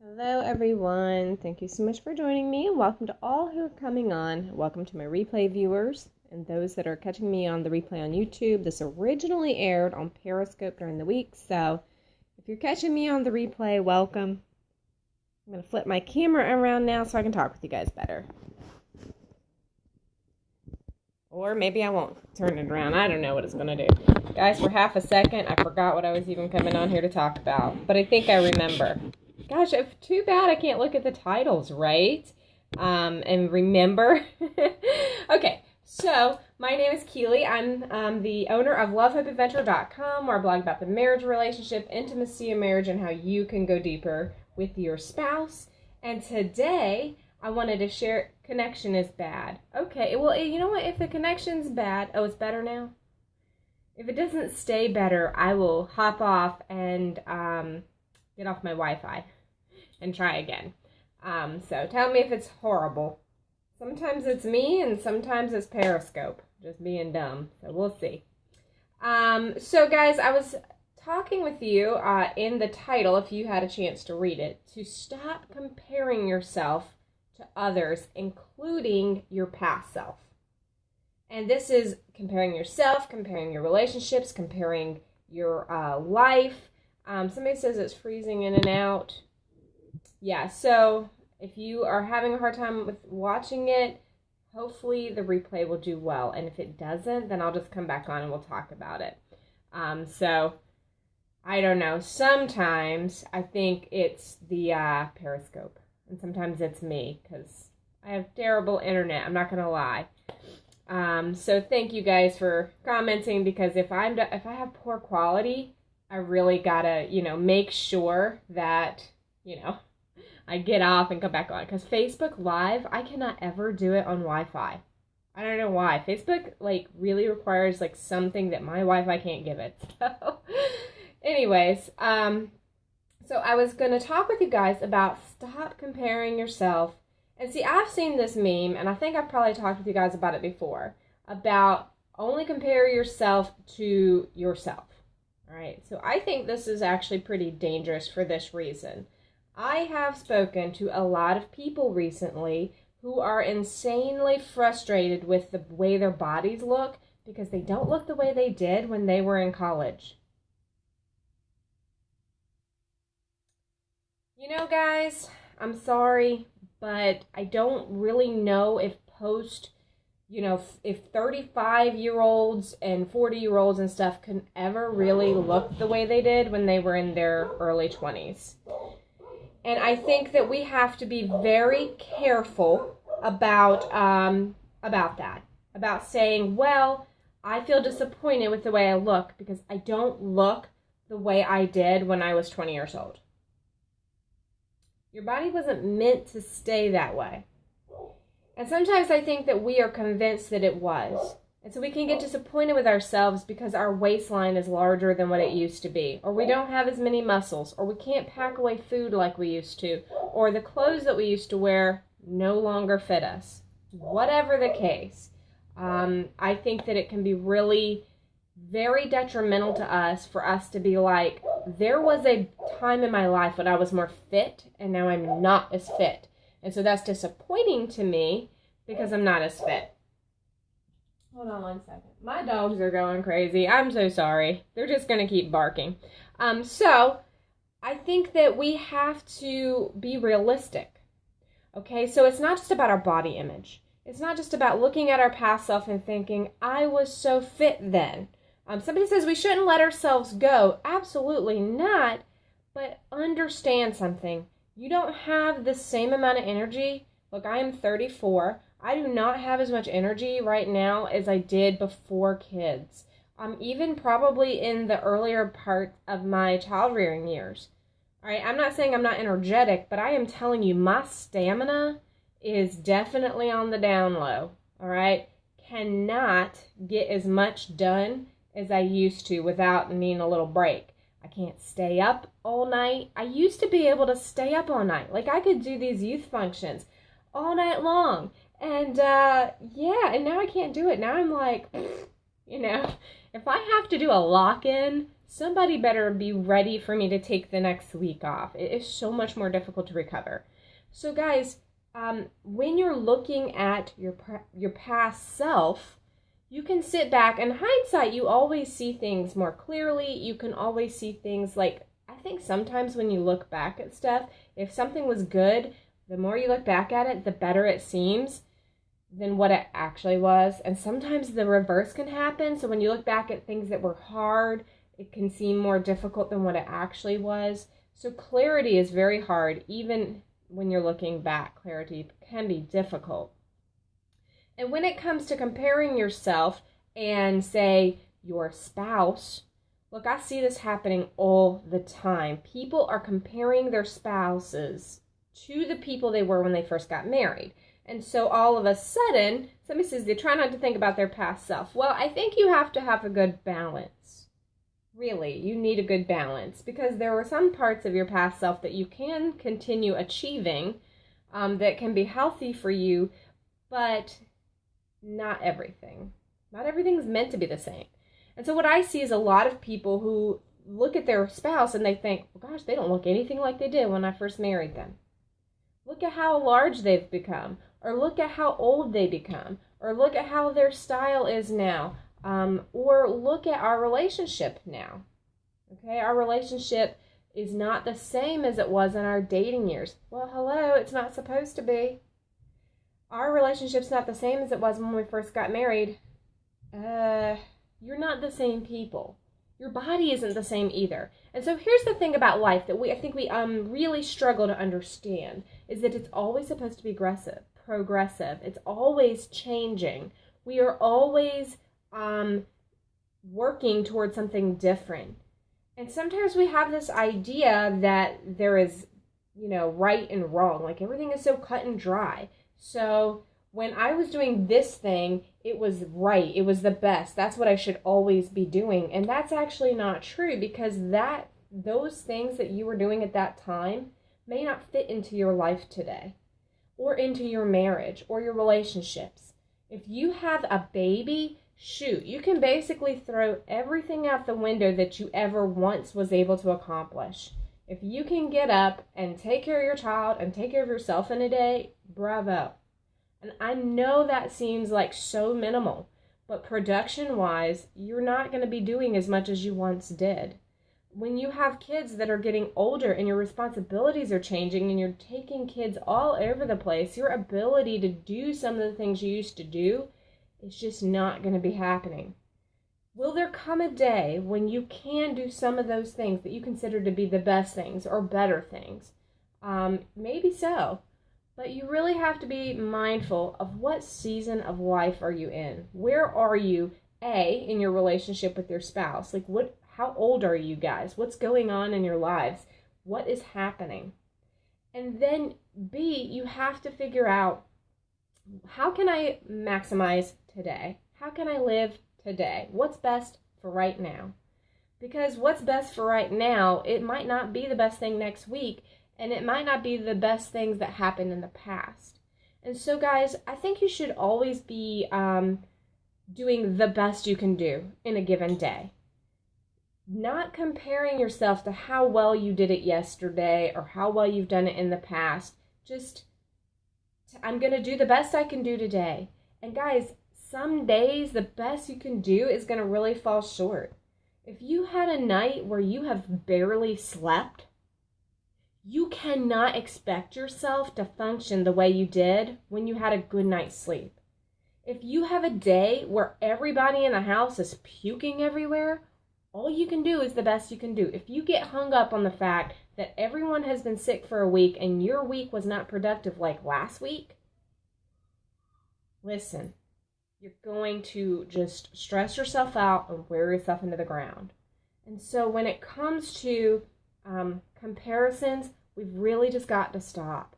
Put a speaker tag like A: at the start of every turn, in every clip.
A: Hello everyone, thank you so much for joining me and welcome to all who are coming on. Welcome to my replay viewers and those that are catching me on the replay on YouTube. This originally aired on Periscope during the week, so if you're catching me on the replay, welcome. I'm going to flip my camera around now so I can talk with you guys better. Or maybe I won't turn it around. I don't know what it's going to do. Guys, for half a second, I forgot what I was even coming on here to talk about, but I think I remember. Gosh, too bad I can't look at the titles, right? And remember. Okay, so my name is Keely. I'm the owner of LoveHopeAdventure.com, where I blog about the marriage relationship, intimacy in marriage, and how you can go deeper with your spouse. And today, I wanted to share connection is bad. Okay, well, you know what? If the connection's bad, oh, it's better now? If it doesn't stay better, I will hop off and get off my Wi-Fi and try again. So tell me if it's horrible. Sometimes it's me and sometimes it's Periscope. Just being dumb. So we'll see. So guys, I was talking with you in the title, if you had a chance to read it, to stop comparing yourself to others, including your past self. And this is comparing yourself, comparing your relationships, comparing your life. Somebody says it's freezing in and out. Yeah, so if you are having a hard time with watching it, hopefully the replay will do well. And if it doesn't, then I'll just come back on and we'll talk about it. So, I don't know. Sometimes I think it's the Periscope. And sometimes it's me, because I have terrible internet. I'm not going to lie. So thank you guys for commenting, because if I have poor quality, I really gotta, make sure that, I get off and come back on. Because Facebook Live, I cannot ever do it on Wi-Fi. I don't know why. Facebook, really requires, something that my Wi-Fi can't give it. So, anyways, so I was going to talk with you guys about stop comparing yourself. And see, I've seen this meme, and I think I've probably talked with you guys about it before, about only compare yourself to yourself. All right, so I think this is actually pretty dangerous for this reason. I have spoken to a lot of people recently who are insanely frustrated with the way their bodies look because they don't look the way they did when they were in college. Guys, I'm sorry, but I don't really know if if 35-year-olds and 40-year-olds and stuff can ever really look the way they did when they were in their early 20s. And I think that we have to be very careful about that. About saying, well, I feel disappointed with the way I look because I don't look the way I did when I was 20 years old. Your body wasn't meant to stay that way. And sometimes I think that we are convinced that it was. And so we can get disappointed with ourselves because our waistline is larger than what it used to be. Or we don't have as many muscles. Or we can't pack away food like we used to. Or the clothes that we used to wear no longer fit us. Whatever the case, I think that it can be really very detrimental to us for us to be like, there was a time in my life when I was more fit and now I'm not as fit. And so that's disappointing to me because I'm not as fit. Hold on one second. My dogs are going crazy. I'm so sorry. They're just going to keep barking. So I think that we have to be realistic. Okay, so it's not just about our body image. It's not just about looking at our past self and thinking, I was so fit then. Somebody says we shouldn't let ourselves go. Absolutely not. But understand something. You don't have the same amount of energy. Look, I am 34. I do not have as much energy right now as I did before kids. Even probably in the earlier part of my child rearing years. All right, I'm not saying I'm not energetic, but I am telling you my stamina is definitely on the down low. All right, cannot get as much done as I used to without needing a little break. I can't stay up all night. I used to be able to stay up all night. I could do these youth functions all night long. And, and now I can't do it. Now I'm like, if I have to do a lock-in somebody better be ready for me to take the next week off. It is so much more difficult to recover. So guys, when you're looking at your past self, you can sit back. In hindsight, you always see things more clearly. You can always see things like, I think sometimes when you look back at stuff, if something was good, the more you look back at it, the better it seems than what it actually was. And sometimes the reverse can happen. So when you look back at things that were hard, it can seem more difficult than what it actually was. So clarity is very hard. Even when you're looking back, clarity can be difficult. And when it comes to comparing yourself and, say, your spouse, look, I see this happening all the time. People are comparing their spouses to the people they were when they first got married. And so all of a sudden, somebody says they try not to think about their past self. Well, I think you have to have a good balance. Really, you need a good balance, because there were some parts of your past self that you can continue achieving that can be healthy for you, but not everything. Not everything's meant to be the same. And so what I see is a lot of people who look at their spouse and they think, well, gosh, they don't look anything like they did when I first married them. Look at how large they've become, or look at how old they become, or look at how their style is now, or look at our relationship now. Okay, our relationship is not the same as it was in our dating years. Well, hello, it's not supposed to be. Our relationship's not the same as it was when we first got married. You're not the same people. Your body isn't the same either. And so here's the thing about life that I think we really struggle to understand, is that it's always supposed to be progressive. It's always changing. We are always working towards something different. And sometimes we have this idea that there is, right and wrong. Like everything is so cut and dry. So when I was doing this thing, it was right. It was the best. That's what I should always be doing. And that's actually not true, because those things that you were doing at that time may not fit into your life today, or into your marriage or your relationships. If you have a baby, shoot, you can basically throw everything out the window that you ever once was able to accomplish. If you can get up and take care of your child and take care of yourself in a day, bravo. And I know that seems like so minimal, but production-wise, you're not going to be doing as much as you once did. When you have kids that are getting older and your responsibilities are changing and you're taking kids all over the place, your ability to do some of the things you used to do is just not going to be happening. Will there come a day when you can do some of those things that you consider to be the best things or better things? Maybe so. But you really have to be mindful of what season of life are you in. Where are you, A, in your relationship with your spouse? Like how old are you guys? What's going on in your lives? What is happening? And then B, you have to figure out, how can I maximize today? How can I live today? What's best for right now? Because what's best for right now, it might not be the best thing next week, and it might not be the best things that happened in the past. And so guys, I think you should always be doing the best you can do in a given day. Not comparing yourself to how well you did it yesterday or how well you've done it in the past. Just, I'm going to do the best I can do today. And guys, some days the best you can do is going to really fall short. If you had a night where you have barely slept, you cannot expect yourself to function the way you did when you had a good night's sleep. If you have a day where everybody in the house is puking everywhere, all you can do is the best you can do. If you get hung up on the fact that everyone has been sick for a week and your week was not productive like last week, listen, you're going to just stress yourself out and wear yourself into the ground. And so when it comes to comparisons, we've really just got to stop.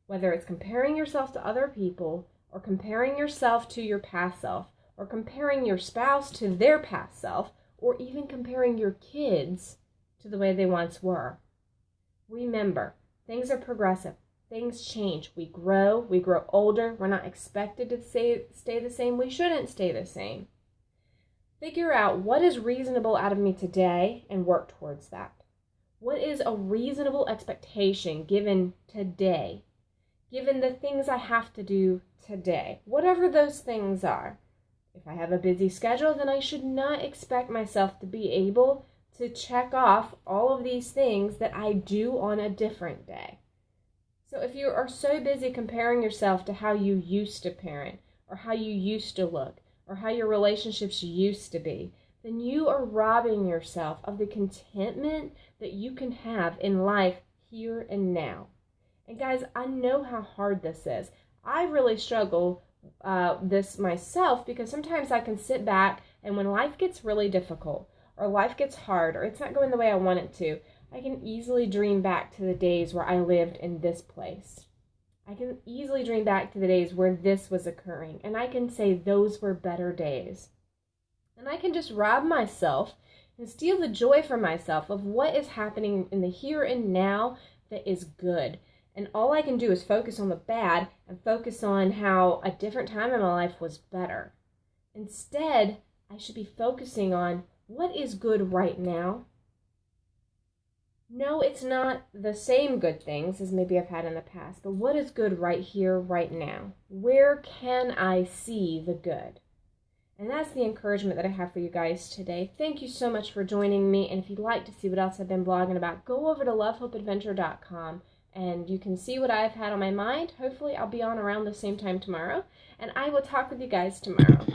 A: Whether it's comparing yourself to other people, or comparing yourself to your past self, or comparing your spouse to their past self, or even comparing your kids to the way they once were. Remember, things are progressive. Things change. We grow older. We're not expected to stay the same. We shouldn't stay the same. Figure out what is reasonable out of me today and work towards that. What is a reasonable expectation given today, given the things I have to do today, whatever those things are. If I have a busy schedule, then I should not expect myself to be able to check off all of these things that I do on a different day. So if you are so busy comparing yourself to how you used to parent, or how you used to look, or how your relationships used to be, then you are robbing yourself of the contentment that you can have in life here and now. And guys, I know how hard this is. I really struggle this myself, because sometimes I can sit back and when life gets really difficult, or life gets hard, or it's not going the way I want it to, I can easily dream back to the days where I lived in this place. I can easily dream back to the days where this was occurring, and I can say those were better days. And I can just rob myself and steal the joy from myself of what is happening in the here and now that is good. And all I can do is focus on the bad and focus on how a different time in my life was better. Instead, I should be focusing on what is good right now. No, it's not the same good things as maybe I've had in the past, but what is good right here, right now? Where can I see the good? And that's the encouragement that I have for you guys today. Thank you so much for joining me. And if you'd like to see what else I've been blogging about, go over to lovehopeadventure.com and you can see what I've had on my mind. Hopefully I'll be on around the same time tomorrow. And I will talk with you guys tomorrow.